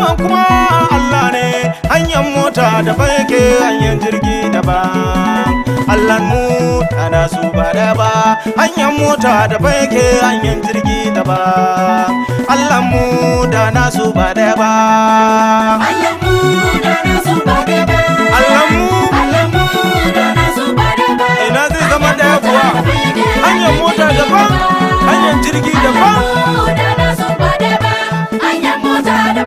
wannan kuma Allah ne, hanyar mota daban yake hanyar jirgi daban. Allah mu da nasu ba da ba, hanyar mota daban yake hanyar jirgi daban. Allah mu da nasu ba da ba, Allah mu da nasu ba da ba, Allah mu da nasu ba da ba. ina zai zama daya kuwa, hanyar mota daban hanyar jirgi daban.